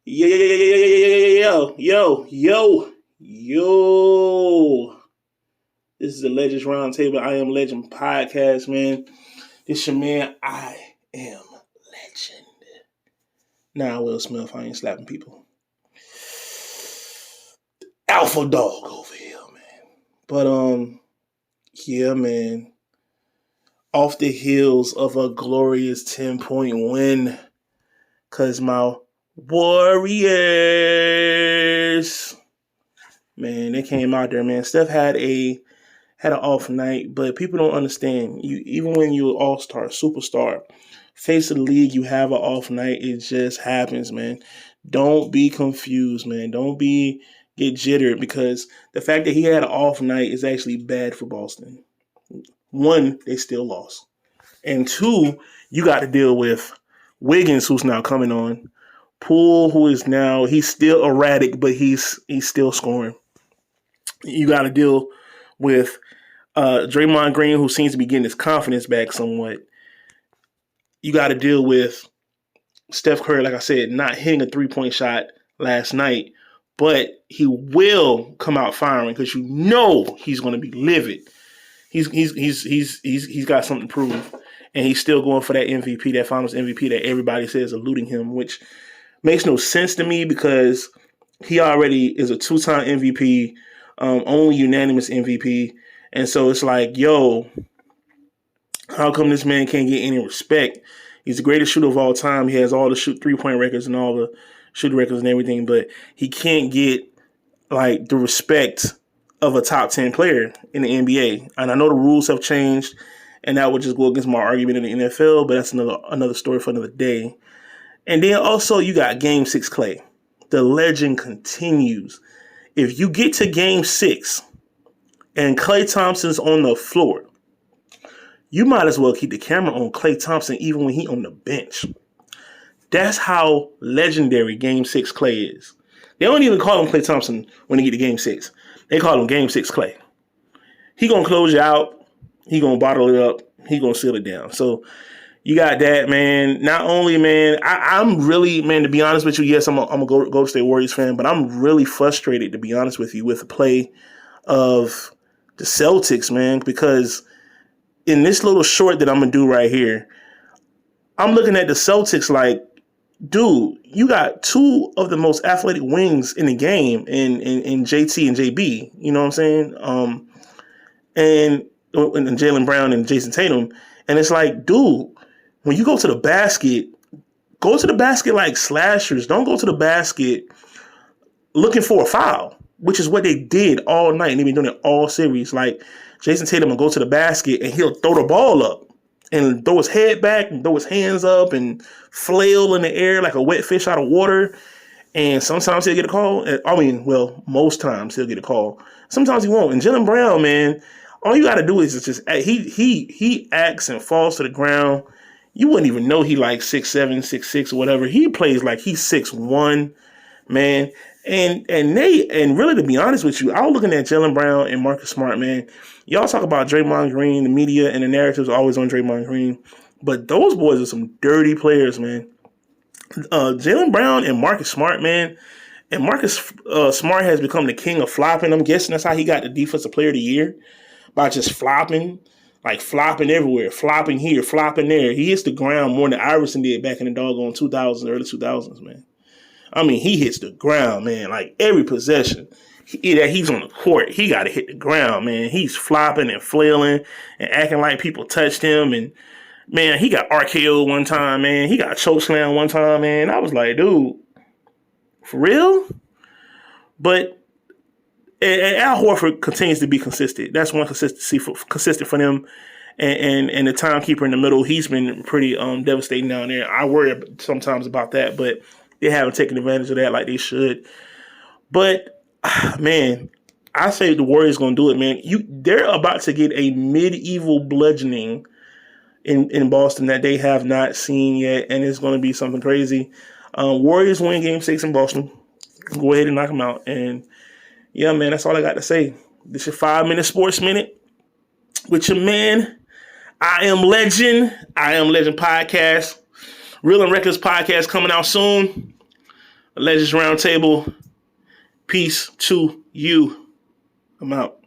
Yo. This is the Legends Roundtable. I Am Legend podcast, man. This your man, I Am Legend. Nah, Will Smith, I ain't slapping people. Alpha dog over here, man. But, yeah, man. Off the heels of a glorious 10-point win. Because my Warriors, man, they came out there, man. Steph had an off night, but people don't understand. Even when you're an all-star, superstar, face of the league, you have an off night. It just happens, man. Don't be confused, man. Don't get jittered, because the fact that he had an off night is actually bad for Boston. One, they still lost. And two, you got to deal with Wiggins, who's now coming on. Poole, who is now, he's still erratic, but he's still scoring. You got to deal with Draymond Green, who seems to be getting his confidence back somewhat. You got to deal with Steph Curry, like I said, not hitting a three-point shot last night, but he will come out firing because you know he's going to be livid. He's got something to prove, and he's still going for that MVP, that Finals MVP that everybody says eluding him, which makes no sense to me because he already is a two-time MVP, only unanimous MVP, and so it's like, yo, how come this man can't get any respect? He's the greatest shooter of all time. He has all the three-point records and all the shooting records and everything, but he can't get like the respect of a top 10 player in the NBA. And I know the rules have changed, and that would just go against my argument in the NFL, but that's another story for another day. And then also you got Game 6 Clay. The legend continues. If you get to Game 6 and Klay Thompson's on the floor, you might as well keep the camera on Klay Thompson even when he's on the bench. That's how legendary Game 6 Klay is. They don't even call him Klay Thompson when they get to Game 6. They call him Game 6 Klay. He going to close you out. He going to bottle it up. He going to seal it down. So you got that, man. Not only, man, I'm really, man, to be honest with you, yes, I'm a Golden State Warriors fan, but I'm really frustrated, to be honest with you, with the play of the Celtics, man, because in this little short that I'm going to do right here, I'm looking at the Celtics like, dude, you got two of the most athletic wings in the game in JT and JB, you know what I'm saying? And Jaylen Brown and Jason Tatum. And it's like, dude, when you go to the basket like slashers. Don't go to the basket looking for a foul, which is what they did all night. And they've been doing it all series. Like, Jason Tatum will go to the basket and he'll throw the ball up and throw his head back and throw his hands up and flail in the air like a wet fish out of water. And sometimes he'll get a call. I mean, well, most times he'll get a call. Sometimes he won't. And Jaylen Brown, man, all you got to do is just he acts and falls to the ground. You wouldn't even know he like 6'7", 6'6", or whatever. He plays like he's 6'1", man. And really, to be honest with you, I was looking at Jaylen Brown and Marcus Smart, man. Y'all talk about Draymond Green, the media and the narrative's always on Draymond Green, but those boys are some dirty players, man. Jaylen Brown and Marcus Smart, man, and Marcus Smart has become the king of flopping. I'm guessing that's how he got the Defensive Player of the Year, by just flopping, like flopping everywhere, flopping here, flopping there. He hits the ground more than Iverson did back in the doggone 2000s, early 2000s, man. I mean, he hits the ground, man, like every possession. He's on the court, he got to hit the ground, man. He's flopping and flailing and acting like people touched him. And, man, he got RKO one time, man. He got chokeslam one time, man. I was like, dude, for real? But and Al Horford continues to be consistent. That's one consistent for them. And the timekeeper in the middle, he's been pretty devastating down there. I worry sometimes about that, but they haven't taken advantage of that like they should. But, man, I say the Warriors going to do it, man. They're about to get a medieval bludgeoning in Boston that they have not seen yet, and it's going to be something crazy. Warriors win Game 6 in Boston. Go ahead and knock them out. And, yeah, man, that's all I got to say. This is your 5-minute sports minute with your man, I Am Legend podcast. Real and Reckless podcast coming out soon. Legends Roundtable. Peace to you. I'm out.